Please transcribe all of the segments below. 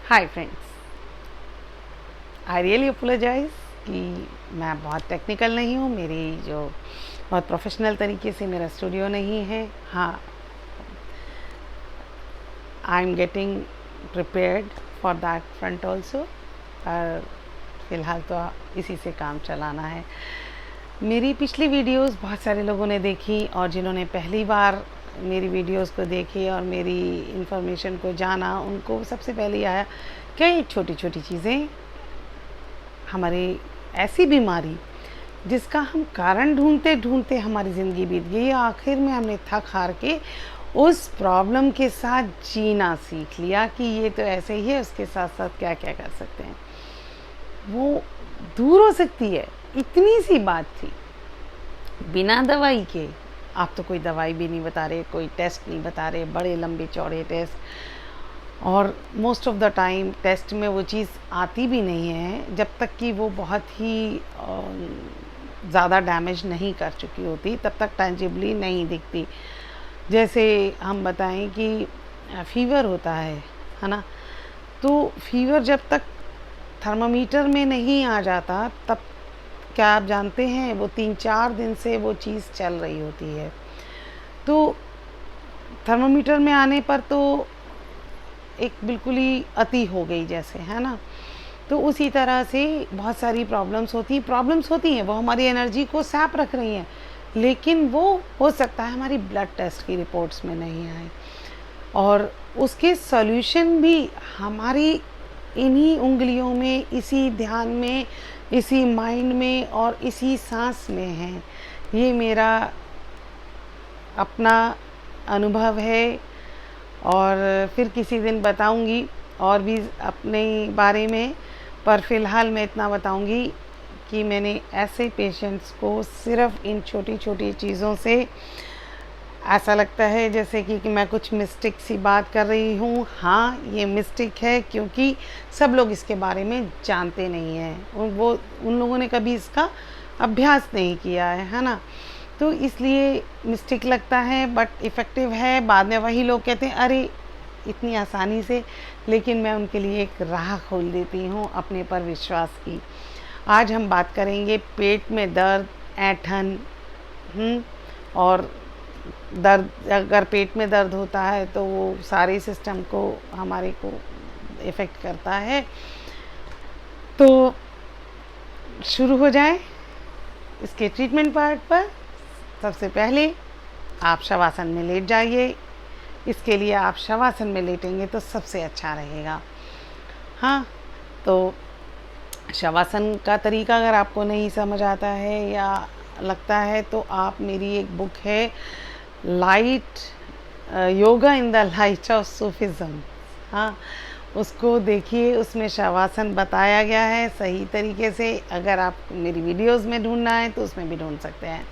Hi friends, I really apologise कि मैं बहुत टेक्निकल नहीं हूँ। मेरी जो बहुत प्रोफेशनल तरीके से मेरा स्टूडियो नहीं है। हाँ, I am getting prepared for that front also, पर फ़िलहाल तो इसी से काम चलाना है। मेरी पिछली वीडियोस बहुत सारे लोगों ने देखी, और जिन्होंने पहली बार मेरी वीडियोस को देखी और मेरी इन्फॉर्मेशन को जाना, उनको सबसे पहले आया कई छोटी छोटी चीज़ें, हमारी ऐसी बीमारी जिसका हम कारण ढूंढते ढूंढते हमारी ज़िंदगी बीत गई। आखिर में हमने थक हार के उस प्रॉब्लम के साथ जीना सीख लिया कि ये तो ऐसे ही है, उसके साथ साथ क्या क्या कर सकते हैं, वो दूर हो सकती है। इतनी सी बात थी, बिना दवाई के। आप तो कोई दवाई भी नहीं बता रहे, कोई टेस्ट नहीं बता रहे, बड़े लंबे चौड़े टेस्ट, और most of the time test में वो चीज़ आती भी नहीं है जब तक कि वो बहुत ही ज़्यादा डैमेज नहीं कर चुकी होती, तब तक टेंजिबली नहीं दिखती। जैसे हम बताएं कि फीवर होता है ना, तो फीवर जब तक थर्मामीटर में नहीं आ जाता, तब क्या आप जानते हैं वो 3-4 दिन से वो चीज़ चल रही होती है। तो थर्मामीटर में आने पर तो एक बिल्कुल ही अति हो गई जैसे, है ना। तो उसी तरह से बहुत सारी प्रॉब्लम्स होती हैं, वो हमारी एनर्जी को सैप रख रही हैं, लेकिन वो हो सकता है हमारी ब्लड टेस्ट की रिपोर्ट्स में नहीं आए, और उसके सॉल्यूशन भी हमारी इन्हीं उंगलियों में, इसी ध्यान में, इसी माइंड में और इसी सांस में है। ये मेरा अपना अनुभव है, और फिर किसी दिन बताऊंगी और भी अपने बारे में। पर फ़िलहाल मैं इतना बताऊंगी कि मैंने ऐसे पेशेंट्स को सिर्फ़ इन छोटी छोटी चीज़ों से, ऐसा लगता है जैसे कि मैं कुछ मिस्टेक सी बात कर रही हूँ। हाँ, ये मिस्टेक है, क्योंकि सब लोग इसके बारे में जानते नहीं हैं, उन लोगों ने कभी इसका अभ्यास नहीं किया है ना। तो इसलिए मिस्टेक लगता है, बट इफ़ेक्टिव है। बाद में वही लोग कहते हैं अरे इतनी आसानी से, लेकिन मैं उनके लिए एक राह खोल देती हूँ अपने पर विश्वास की। आज हम बात करेंगे पेट में दर्द, ऐंठन, और दर्द। अगर पेट में दर्द होता है तो वो सारे सिस्टम को, हमारे को इफ़ेक्ट करता है। तो शुरू हो जाए इसके ट्रीटमेंट पार्ट पर। सबसे पहले आप शवासन में लेट जाइए। इसके लिए आप शवासन में लेटेंगे तो सबसे अच्छा रहेगा। हाँ, तो शवासन का तरीका अगर आपको नहीं समझ आता है या लगता है, तो आप, मेरी एक बुक है light, yoga in the light of Sufism, हाँ, उसको देखिए। उसमें शवासन बताया गया है सही तरीके से। अगर आप मेरी वीडियोस में ढूंढना है तो उसमें भी ढूंढ सकते हैं।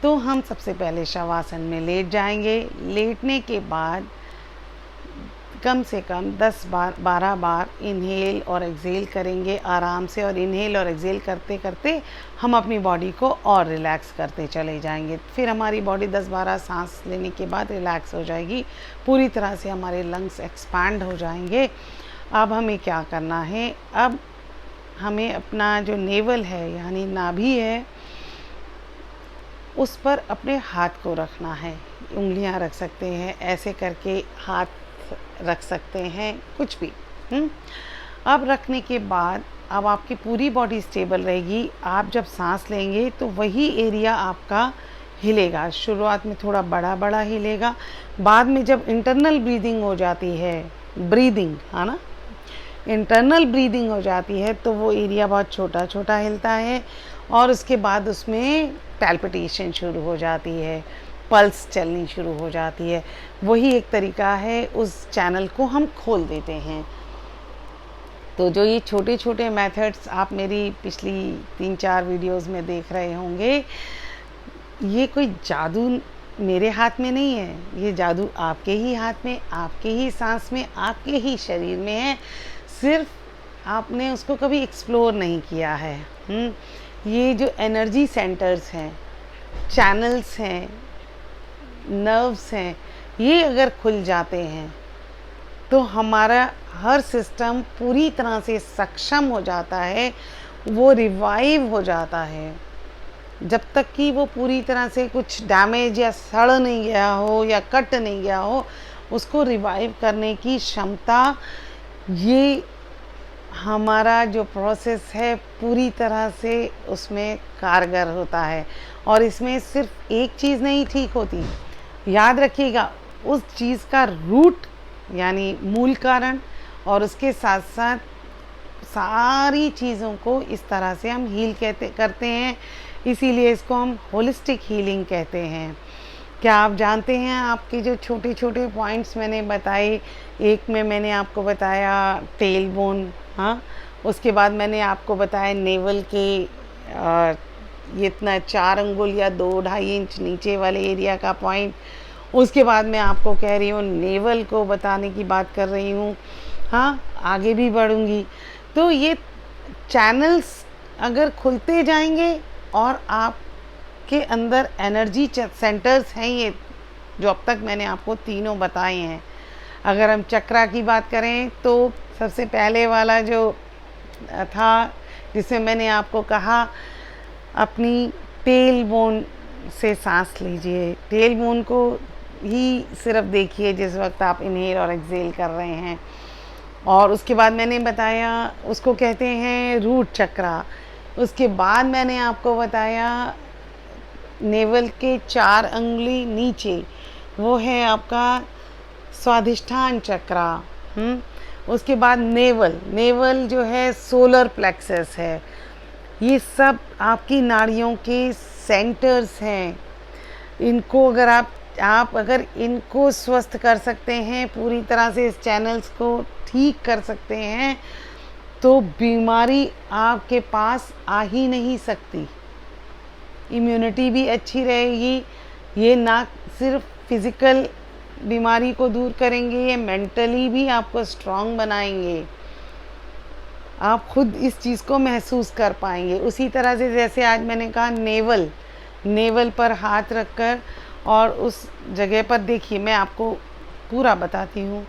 तो हम सबसे पहले शवासन में लेट जाएंगे। लेटने के बाद कम से कम 10-12 बार इनहेल और एक्सेल करेंगे आराम से, और इनहेल और एक्सेल करते करते हम अपनी बॉडी को और रिलैक्स करते चले जाएंगे। फिर हमारी बॉडी 10-12 सांस लेने के बाद रिलैक्स हो जाएगी, पूरी तरह से हमारे लंग्स एक्सपैंड हो जाएंगे। अब हमें क्या करना है, अब हमें अपना जो नेवल है यानी नाभि है, उस पर अपने हाथ को रखना है। उंगलियां रख सकते हैं, ऐसे करके हाथ रख सकते हैं, कुछ भी। अब रखने के बाद अब आपकी पूरी बॉडी स्टेबल रहेगी। आप जब सांस लेंगे तो वही एरिया आपका हिलेगा। शुरुआत में थोड़ा बड़ा बड़ा हिलेगा, बाद में जब इंटरनल ब्रीदिंग हो जाती है, ब्रीदिंग है ना, इंटरनल ब्रीदिंग हो जाती है, तो वो एरिया बहुत छोटा छोटा हिलता है, और उसके बाद उसमें पैल्पिटेशन शुरू हो जाती है, पल्स चलनी शुरू हो जाती है। वही एक तरीका है, उस चैनल को हम खोल देते हैं। तो जो ये छोटे छोटे मेथड्स आप मेरी पिछली 3-4 वीडियोस में देख रहे होंगे, ये कोई जादू मेरे हाथ में नहीं है। ये जादू आपके ही हाथ में, आपके ही सांस में, आपके ही शरीर में है। सिर्फ आपने उसको कभी एक्सप्लोर नहीं किया है। ये जो एनर्जी सेंटर्स हैं, चैनल्स हैं, नर्व्स हैं, ये अगर खुल जाते हैं तो हमारा हर सिस्टम पूरी तरह से सक्षम हो जाता है, वो रिवाइव हो जाता है। जब तक कि वो पूरी तरह से कुछ डैमेज या सड़ नहीं गया हो या कट नहीं गया हो, उसको रिवाइव करने की क्षमता, ये हमारा जो प्रोसेस है पूरी तरह से उसमें कारगर होता है। और इसमें सिर्फ एक चीज़ नहीं ठीक होती, याद रखिएगा, उस चीज़ का रूट यानी मूल कारण, और उसके साथ साथ सारी चीज़ों को इस तरह से हम हील करते हैं। इसीलिए इसको हम होलिस्टिक हीलिंग कहते हैं। क्या आप जानते हैं, आपके जो छोटे छोटे पॉइंट्स मैंने बताए, एक में मैंने आपको बताया टेल बोन, हाँ, उसके बाद मैंने आपको बताया नेवल के ये इतना 4 अंगुल या 2-2.5 इंच नीचे वाले एरिया का पॉइंट। उसके बाद मैं आपको कह रही हूँ नेवल को बताने की बात कर रही हूँ, हाँ, आगे भी बढ़ूँगी। तो ये चैनल्स अगर खुलते जाएंगे और आपके अंदर एनर्जी सेंटर्स हैं, ये जो अब तक मैंने आपको तीनों बताए हैं। अगर हम चक्रा की बात करें तो सबसे पहले वाला जो था, जिसमें मैंने आपको कहा अपनी टेल बोन से सांस लीजिए, टेल बोन को ही सिर्फ देखिए जिस वक्त आप इनहेल और एक्सेल कर रहे हैं। और उसके बाद मैंने बताया उसको कहते हैं रूट चक्रा। उसके बाद मैंने आपको बताया नेवल के 4 अंगुली नीचे, वो है आपका स्वाधिष्ठान चक्रा। उसके बाद नेवल जो है सोलर प्लेक्सस है। ये सब आपकी नाड़ियों के सेंटर्स हैं। इनको अगर आप अगर इनको स्वस्थ कर सकते हैं, पूरी तरह से इस चैनल्स को ठीक कर सकते हैं, तो बीमारी आपके पास आ ही नहीं सकती। इम्यूनिटी भी अच्छी रहेगी। ये ना सिर्फ फिज़िकल बीमारी को दूर करेंगे, ये मेंटली भी आपको स्ट्रॉन्ग बनाएंगे। आप खुद इस चीज़ को महसूस कर पाएंगे। उसी तरह से जैसे आज मैंने कहा नेवल पर हाथ रखकर और उस जगह पर देखिए, मैं आपको पूरा बताती हूँ।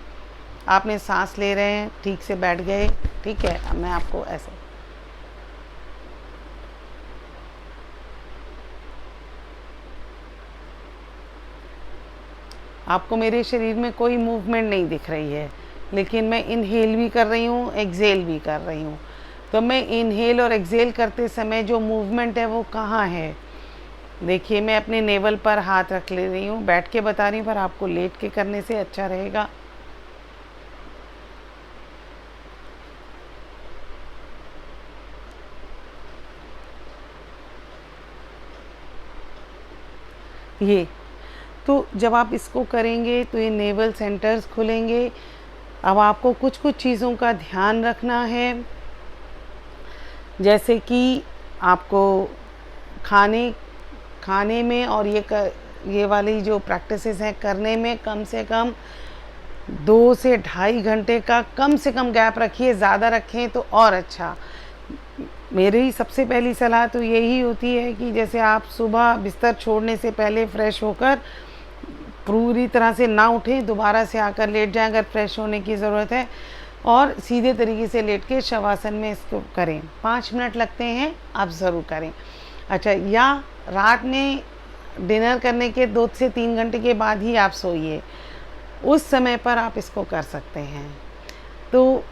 आपने सांस ले रहे हैं, ठीक से बैठ गए, ठीक है। अब मैं आपको ऐसे, आपको मेरे शरीर में कोई मूवमेंट नहीं दिख रही है, लेकिन मैं इनहेल भी कर रही हूँ, एक्सेल भी कर रही हूँ। तो मैं इनहेल और एक्सेल करते समय जो मूवमेंट है वो कहाँ है, देखिए। मैं अपने नेवल पर हाथ रख ले रही हूँ, बैठ के बता रही हूँ, पर आपको लेट के करने से अच्छा रहेगा। ये तो जब आप इसको करेंगे तो ये नेवल सेंटर्स खुलेंगे। अब आपको कुछ कुछ चीज़ों का ध्यान रखना है, जैसे कि आपको खाने में और ये वाली जो प्रैक्टिसेस हैं करने में कम से कम 2 से 2.5 घंटे का कम से कम गैप रखिए। ज़्यादा रखें तो और अच्छा। मेरी सबसे पहली सलाह तो यही होती है कि जैसे आप सुबह बिस्तर छोड़ने से पहले फ्रेश होकर पूरी तरह से ना उठें, दोबारा से आकर लेट जाएं अगर फ्रेश होने की ज़रूरत है, और सीधे तरीके से लेट के शवासन में इसको करें। 5 मिनट लगते हैं, आप ज़रूर करें। अच्छा, या रात में डिनर करने के 2 से 3 घंटे के बाद ही आप सोइए, उस समय पर आप इसको कर सकते हैं। तो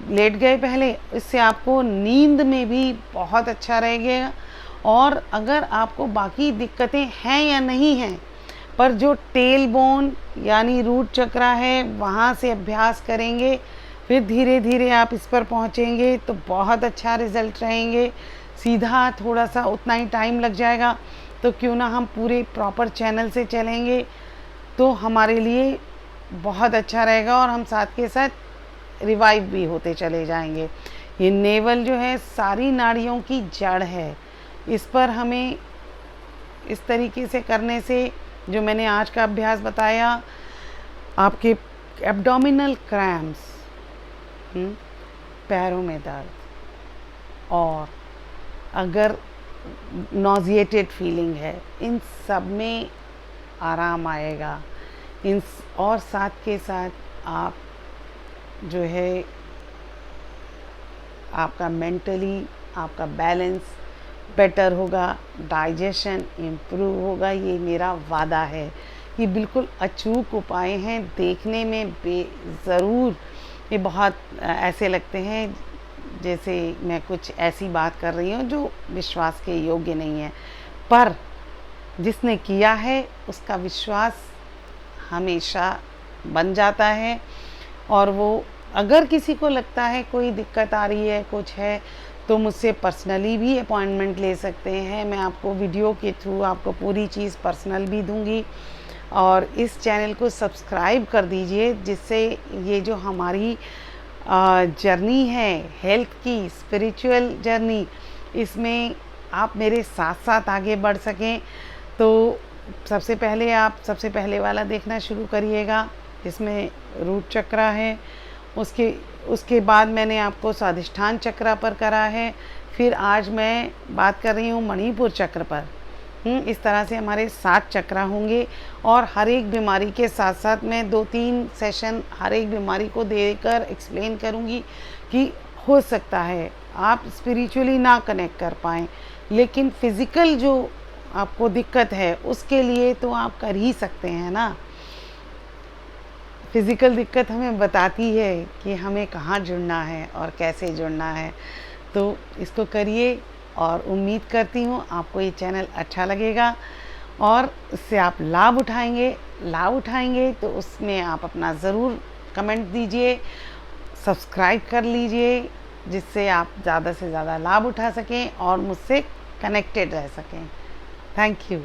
लेट गए पहले, इससे आपको नींद में भी बहुत अच्छा रहेगा। और अगर आपको बाकी दिक्कतें हैं या नहीं हैं, पर जो टेल बोन यानी रूट चक्रा है, वहाँ से अभ्यास करेंगे, फिर धीरे धीरे आप इस पर पहुँचेंगे तो बहुत अच्छा रिज़ल्ट रहेंगे। सीधा थोड़ा सा उतना ही टाइम लग जाएगा, तो क्यों ना हम पूरे प्रॉपर चैनल से चलेंगे तो हमारे लिए बहुत अच्छा रहेगा, और हम साथ के साथ रिवाइव भी होते चले जाएंगे। ये नेवल जो है सारी नाड़ियों की जड़ है। इस पर हमें इस तरीके से करने से, जो मैंने आज का अभ्यास बताया, आपके एब्डोमिनल क्रैम्प्स, पैरों में दर्द, और अगर नॉजिएटेड फीलिंग है, इन सब में आराम आएगा। और साथ के साथ आप जो है आपका मेंटली आपका बैलेंस बेटर होगा, डाइजेशन इम्प्रूव होगा। ये मेरा वादा है। ये बिल्कुल अचूक उपाय हैं, देखने में ज़रूर ये बहुत ऐसे लगते हैं जैसे मैं कुछ ऐसी बात कर रही हूँ जो विश्वास के योग्य नहीं है, पर जिसने किया है उसका विश्वास हमेशा बन जाता है। और वो अगर किसी को लगता है कोई दिक्कत आ रही है, कुछ है, तो मुझसे पर्सनली भी अपॉइंटमेंट ले सकते हैं। मैं आपको वीडियो के थ्रू आपको पूरी चीज़ पर्सनल भी दूंगी। और इस चैनल को सब्सक्राइब कर दीजिए, जिससे ये जो हमारी जर्नी है हेल्थ की, स्पिरिचुअल जर्नी, इसमें आप मेरे साथ साथ आगे बढ़ सकें। तो सबसे पहले वाला देखना शुरू करिएगा, जिसमें रूट चक्र है। उसके बाद मैंने आपको स्वादिष्ठान चक्र पर करा है। फिर आज मैं बात कर रही हूँ मणिपुर चक्र पर। इस तरह से हमारे 7 चक्र होंगे और हर एक बीमारी के साथ साथ मैं 2-3 सेशन हर एक बीमारी को देकर एक्सप्लेन करूँगी कि हो सकता है आप स्पिरिचुअली ना कनेक्ट कर पाएँ, लेकिन फिज़िकल जो आपको दिक्कत है उसके लिए तो आप कर ही सकते हैं ना। फिज़िकल दिक्कत हमें बताती है कि हमें कहाँ जुड़ना है और कैसे जुड़ना है। तो इसको करिए और उम्मीद करती हूँ आपको ये चैनल अच्छा लगेगा और इससे आप लाभ उठाएंगे। तो उसमें आप अपना ज़रूर कमेंट दीजिए, सब्सक्राइब कर लीजिए, जिससे आप ज़्यादा से ज़्यादा लाभ उठा सकें और मुझसे कनेक्टेड रह सकें। Thank you.